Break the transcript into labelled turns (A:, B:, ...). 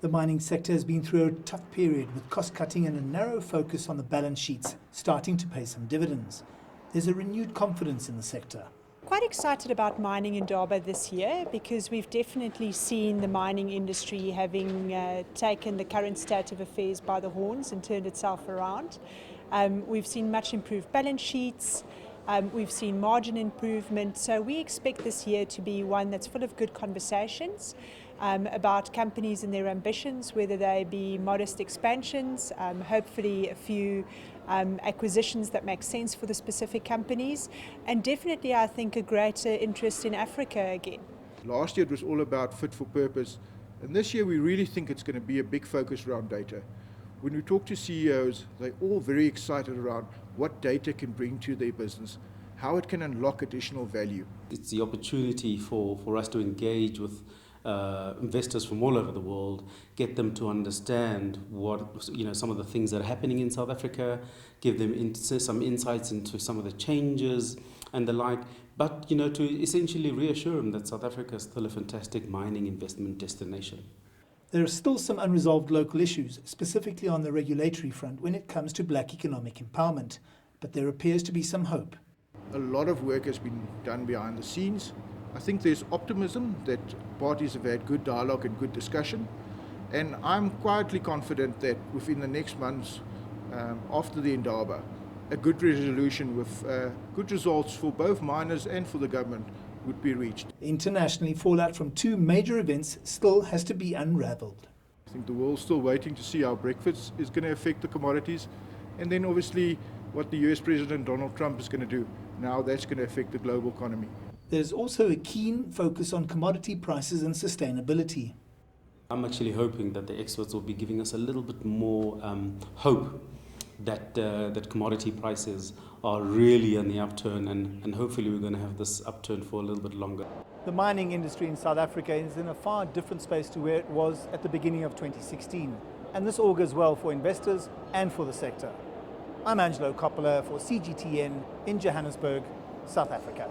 A: The mining sector has been through a tough period with cost-cutting and a narrow focus on the balance sheets starting to pay some dividends. There's a renewed confidence in the sector.
B: Quite excited about Mining Indaba this year because we've definitely seen the mining industry having taken the current state of affairs by the horns and turned itself around. We've seen much improved balance sheets. We've seen margin improvement, so we expect this year to be one that's full of good conversations about companies and their ambitions, whether they be modest expansions, hopefully a few acquisitions that make sense for the specific companies, and definitely I think a greater interest in Africa again.
C: Last year it was all about fit for purpose, and this year we really think it's going to be a big focus around data. When we talk to CEOs, they're all very excited around what data can bring to their business, how it can unlock additional value.
D: It's the opportunity for us to engage with investors from all over the world, get them to understand some of the things that are happening in South Africa, give them some insights into some of the changes and the like, but to essentially reassure them that South Africa is still a fantastic mining investment destination.
A: There are still some unresolved local issues, specifically on the regulatory front when it comes to black economic empowerment, but there appears to be some hope.
C: A lot of work has been done behind the scenes. I think there's optimism that parties have had good dialogue and good discussion, and I'm quietly confident that within the next months, after the Indaba, a good resolution with good results for both miners and for the government would be reached.
A: Internationally, fallout from two major events still has to be unravelled.
C: I think the world's still waiting to see how Brexit is going to affect the commodities, and then obviously what the US President Donald Trump is going to do. Now that's going to affect the global economy.
A: There's also a keen focus on commodity prices and sustainability.
D: I'm actually hoping that the experts will be giving us a little bit more hope that commodity prices are really on the upturn, and hopefully we're going to have this upturn for a little bit longer.
A: The mining industry in South Africa is in a far different space to where it was at the beginning of 2016, and this augurs well for investors and for the sector. I'm Angelo Coppola for CGTN in Johannesburg, South Africa.